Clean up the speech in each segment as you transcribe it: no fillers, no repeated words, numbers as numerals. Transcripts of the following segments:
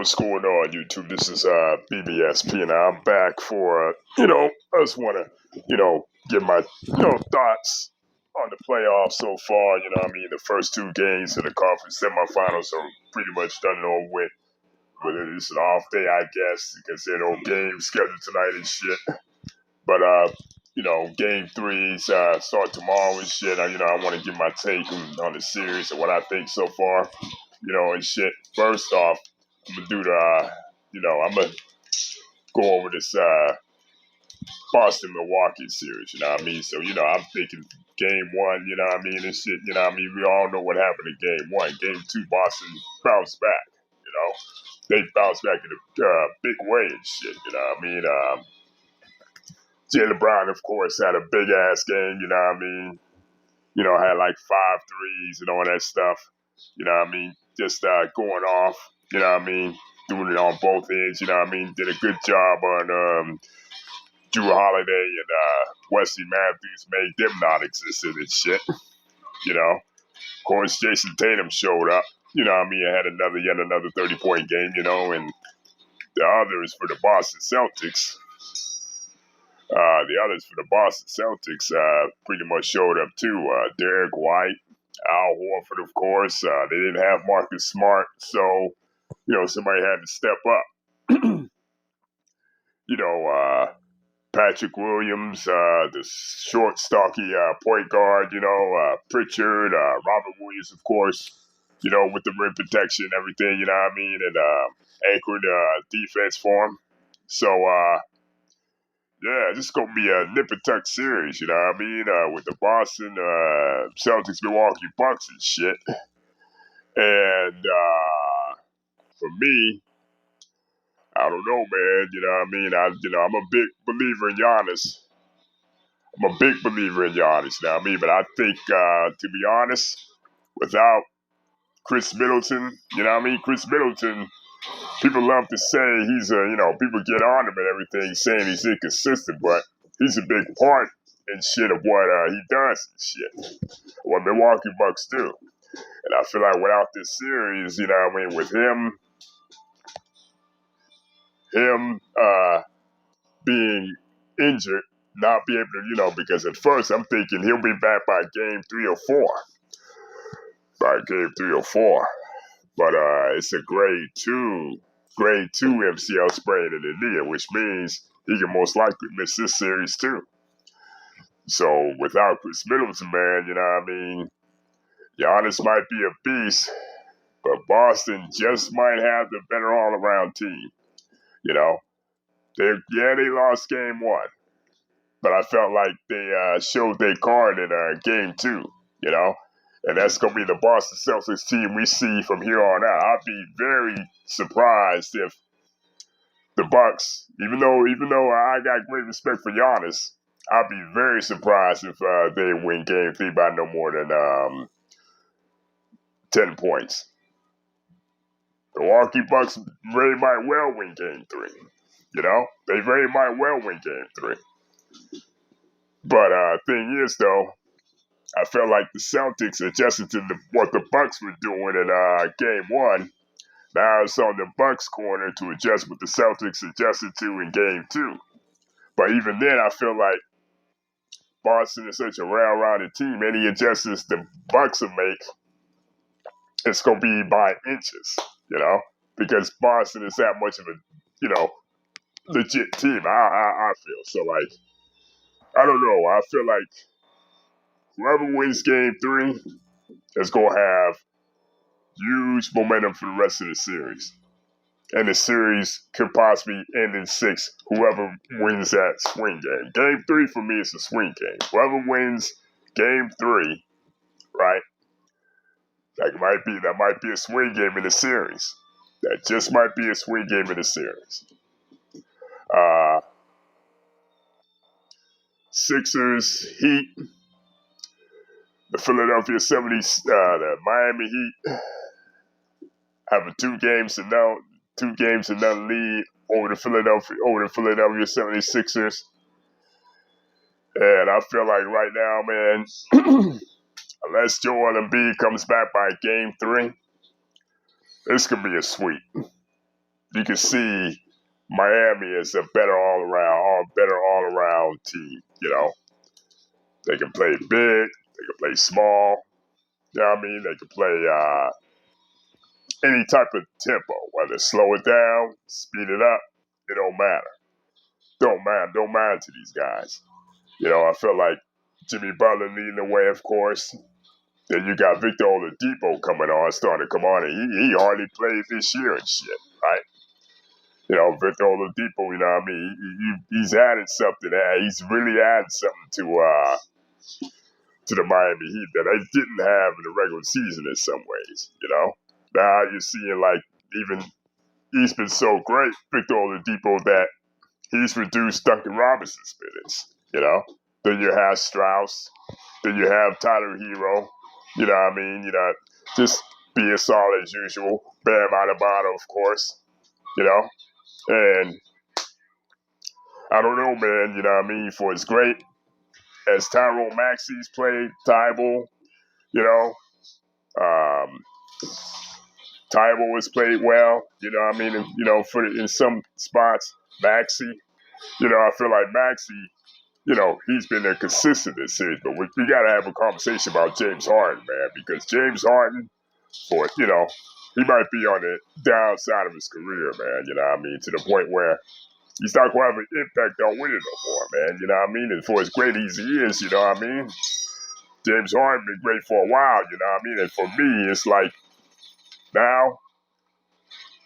What's going on, YouTube? This is BBSP, and I'm back for I just want to give my thoughts on the playoffs so far. The first two games of the conference semifinals are pretty much done and over with. But it's an off day, I guess, because there are no games scheduled tonight and shit. But game threes start tomorrow and shit. I want to give my take on the series and what I think so far. And shit. First off, I'm gonna do I'm gonna go over this Boston Milwaukee series. So I'm thinking game one. And shit. We all know what happened in game one. Game two, Boston bounced back. They bounced back in a big way and shit. Jaylen Brown, of course, had a big ass game. Had like 5 threes and all that stuff. Just going off. Doing it on both ends. Did a good job on Drew Holiday and Wesley Matthews, made them non-existent and shit. Of course, Jason Tatum showed up. And had yet another 30-point game. And the others for the Boston Celtics. Pretty much showed up too. Derek White, Al Horford, of course. They didn't have Marcus Smart, so somebody had to step up. Patrick Williams, the short, stocky point guard. Pritchard, Robert Williams, of course. With the rim protection and everything. And anchored defense for him. So. Yeah, this is going to be a nip and tuck series, with the Boston Celtics, Milwaukee Bucks and shit. And for me, I don't know, man, I'm a big believer in Giannis. But I think, to be honest, without Chris Middleton, Chris Middleton, people love to say he's people get on him and everything, saying he's inconsistent, but he's a big part and shit of what he does and shit. What Milwaukee Bucks do. And I feel like without this series, with him being injured, not be able to, because at first I'm thinking he'll be back by game 3 or 4. But it's a grade 2 MCL sprain in the knee, which means he can most likely miss this series too. So without Chris Middleton, man, Giannis might be a beast, but Boston just might have the better all-around team. They lost game 1, but I felt like they showed their card in game 2. And that's going to be the Boston Celtics team we see from here on out. I'd be very surprised if the Bucks, even though I got great respect for Giannis, I'd be very surprised if they win Game 3 by no more than 10 points. The Milwaukee Bucks very might well win Game 3. They very might well win Game 3. But thing is, though, I felt like the Celtics adjusted to what the Bucks were doing in Game 1. Now it's on the Bucks' corner to adjust what the Celtics adjusted to in Game 2. But even then, I feel like Boston is such a well-rounded team. Any adjustments the Bucks will make, it's going to be by inches, because Boston is that much of a, legit team, I feel. So, I don't know. I feel like whoever wins Game 3 is going to have huge momentum for the rest of the series. And the series could possibly end in 6, whoever wins that swing game. Game 3 for me is a swing game. Whoever wins Game 3, right, that might be a swing game in the series. That just might be a swing game in the series. Sixers, Heat, the Philadelphia 70s, the Miami Heat have a 2 games to none lead over the Philadelphia 76ers. And I feel like right now, man, unless Joel Embiid comes back by Game 3, this could be a sweep. you can see Miami is a better all around team. You know, they can play big, they can play small. You know what I mean? They can play any type of tempo, whether slow it down, speed it up. It don't matter. Don't matter to these guys. You know, I feel like Jimmy Butler leading the way, of course. Then you got Victor Oladipo coming on, starting to come on, and he hardly played this year and shit, right? You know, Victor Oladipo, you know what I mean? He's added something. He's really added something to the Miami Heat that they didn't have in the regular season in some ways, you know? Now you're seeing, like, even he's been so great, Victor Oladipo, that he's reduced Duncan Robinson's minutes, you know? Then you have Strauss. Then you have Tyler Hero. You know what I mean? You know, just being solid as usual. Bam Adebayo, of course. You know? And I don't know, man. You know what I mean? For as great as Tyrone Maxey's played, Tybal, you know, Tybal has played well. You know what I mean? And, you know, in some spots, Maxey, you know, I feel like Maxey, you know, he's been there consistent this series, but we got to have a conversation about James Harden, man, because James Harden, you know, he might be on the downside of his career, man, you know what I mean, to the point where he's not going to have an impact on winning no more, man, you know what I mean, and for as great as he is, you know what I mean, James Harden been great for a while, you know what I mean, and for me, it's like now,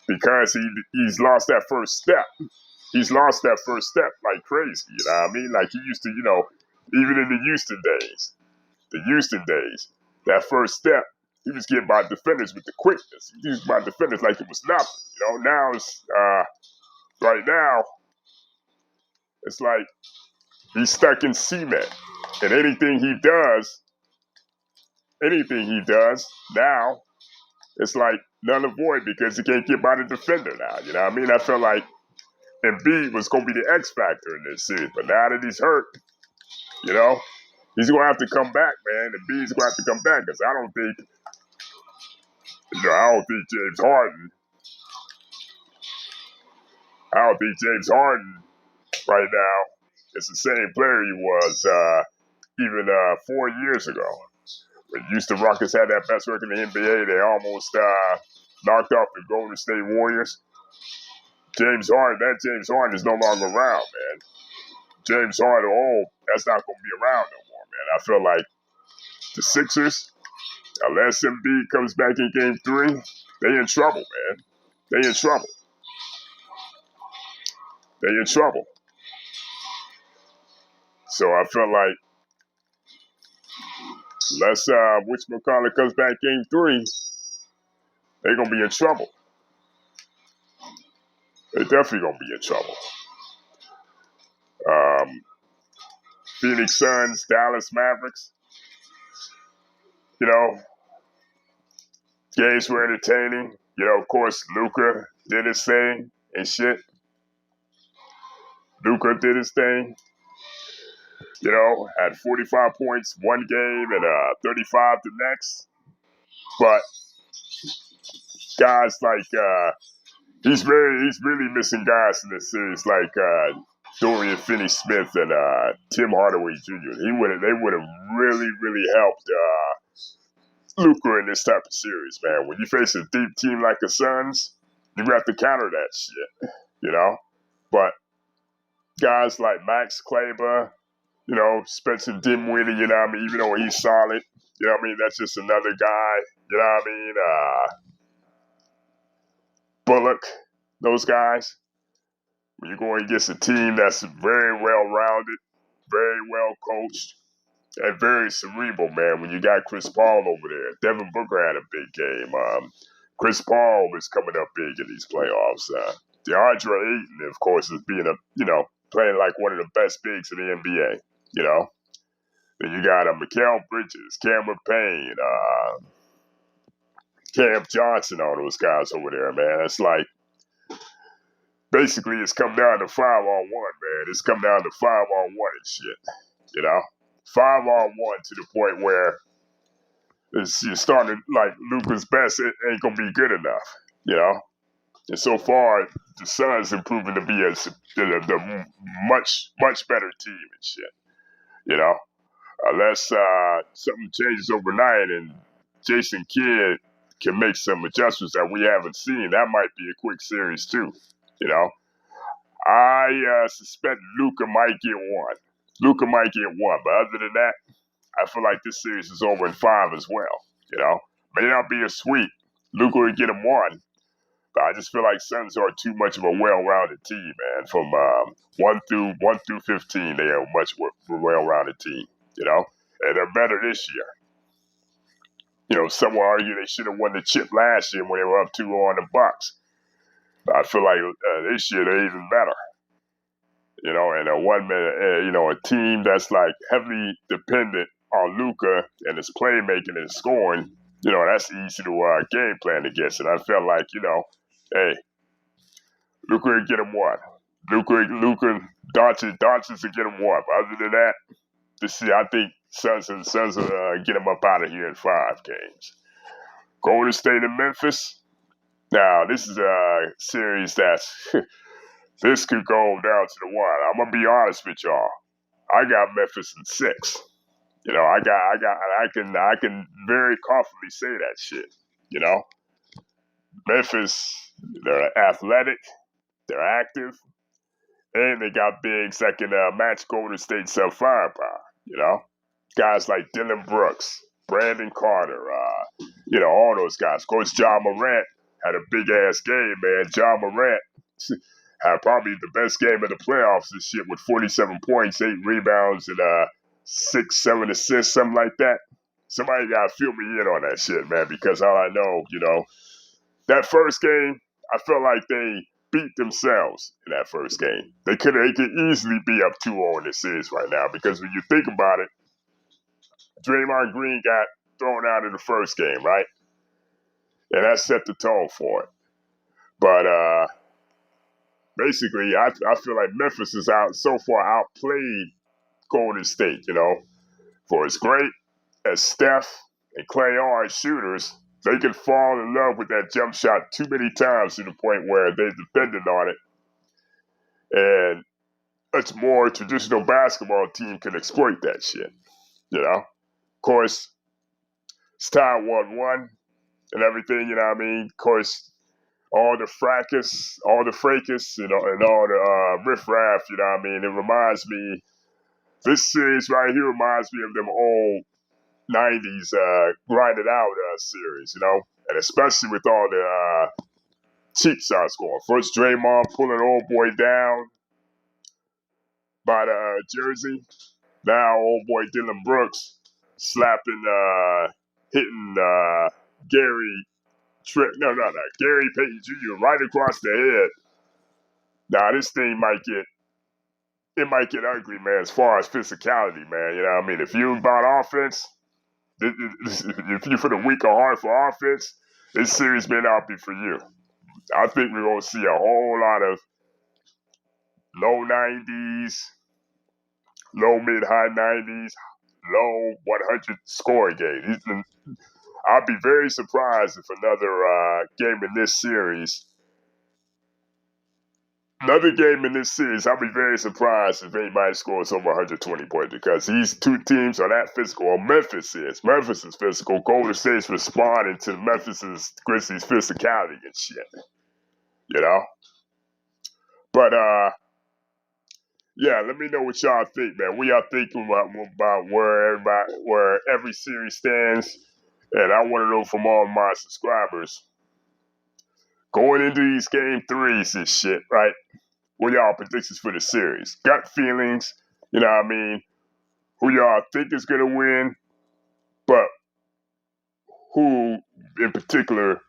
because he's lost that first step, he's lost that first step like crazy, you know what I mean? Like he used to, you know, even in the Houston days, that first step, he was getting by defenders with the quickness. He was by defenders like it was nothing. You know, now it's, right now, it's like he's stuck in cement. And anything he does now, it's like null and void because he can't get by the defender now. You know what I mean? I felt like Embiid was going to be the X factor in this series, but now that he's hurt, you know, he's going to have to come back, man. Embiid's going to have to come back because I don't think James Harden right now is the same player he was even 4 years ago. When Houston Rockets had that best record in the NBA, they almost knocked off the Golden State Warriors. James Harden is no longer around, man. James Harden, that's not going to be around no more, man. I feel like the Sixers, unless Embiid comes back in Game 3, they in trouble, man. They in trouble. So I feel like unless McConnell comes back Game 3, they're going to be in trouble. They're definitely going to be in trouble. Phoenix Suns, Dallas Mavericks. You know, games were entertaining. You know, of course, Luka did his thing and shit. Luka did his thing. You know, had 45 points one game and 35 the next. But guys like he's really missing guys in this series like Dorian Finney-Smith and Tim Hardaway Jr. They would have really helped Luka in this type of series, man. When you face a deep team like the Suns, you have to counter that shit, you know. But guys like Max Kleber, you know, Spencer Dinwiddie, you know what I mean, even though he's solid, you know what I mean, that's just another guy, you know what I mean, Bullock, those guys. When you're going against a team that's very well-rounded, very well coached, and very cerebral, man. When you got Chris Paul over there, Devin Booker had a big game. Chris Paul is coming up big in these playoffs. DeAndre Ayton, of course, is being playing like one of the best bigs in the NBA. You know, then you got Mikal Bridges, Cameron Payne, Cam Johnson, all those guys over there, man. It's like basically it's come down to 5-on-1, man. It's come down to 5-on-1 and shit. You know, 5-on-1 to the point where you're starting to, like, Luka's best, it ain't gonna be good enough, you know. And so far, the Suns have proven to be the much better team and shit. You know, unless something changes overnight and Jason Kidd can make some adjustments that we haven't seen, that might be a quick series too. You know, I suspect Luka might get one. Luka might get one, but other than that, I feel like this series is over in 5 as well. You know, may not be a sweep. Luka would get him one, but I just feel like Suns are too much of a well-rounded team, man. From 1 through 15, they are a much well-rounded team. You know, and they're better this year. You know, some will argue they should have won the chip last year when they were up 2-0 on the Bucks. But I feel like this year they're even better. You know, and a team that's like heavily dependent on Luka and his playmaking and scoring, you know, that's easy to game plan against. And I felt like, you know, hey, Luka would get him one. Luka, Doncic would get him one. But other than that, this year, I think Suns will get him up out of here in 5 games. Golden State and Memphis. Now, this is a series that's this could go down to the wire. I'm gonna be honest with y'all. I got Memphis in 6. You know, I can very confidently say that shit. You know, Memphis, they're athletic, they're active, and they got bigs that can match Golden State's firepower. You know, guys like Dylan Brooks, Brandon Carter, you know, all those guys. Of course, John Morant had a big ass game, man. John Morant had probably the best game of the playoffs this year with 47 points, 8 rebounds, and 6, 7 assists, something like that. Somebody gotta fill me in on that shit, man, because all I know, you know, that first game, I felt like they beat themselves in that first game. They could easily be up 2-0 in this series right now, because when you think about it, Draymond Green got thrown out in the first game, right? And that set the tone for it. But basically, I feel like Memphis is so far outplayed Golden State, you know. For as great as Steph and Clay are as shooters, they can fall in love with that jump shot too many times to the point where they're dependent on it. And a more traditional basketball team can exploit that shit, you know. Of course, it's tied 1-1 and everything, you know what I mean? Of course, all the fracas, you know, and all the riffraff, you know what I mean? It reminds me, this series right here reminds me of them old 90s grinded out series, you know? And especially with all the cheap shots going. First, Draymond pulling old boy down by the jersey. Now, old boy Dylan Brooks slapping, hitting Gary Payton Jr. right across the head. Now, this thing might get ugly, man, as far as physicality, man. You know what I mean? If you're about offense, if you're for the weak or hard for offense, this series may not be for you. I think we're going to see a whole lot of low 90s, low mid high 90s, low 100 scoring games. I'd be very surprised if another game in this series. I'll be very surprised if anybody scores over 120 points, because these two teams are that physical. Well, Memphis is. Memphis is physical. Golden State's responding to Memphis' Grizzlies' physicality and shit. You know? But, yeah, let me know what y'all think, man. What y'all thinking about where every series stands? And I want to know from all my subscribers, going into these game 3s and shit, right? What y'all predictions for the series? Gut feelings, you know what I mean? Who y'all think is going to win, but who in particular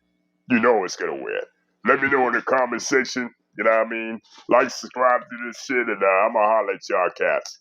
you know is going to win? Let me know in the comment section, you know what I mean? Like, subscribe to this shit, and I'm going to holler at y'all cats.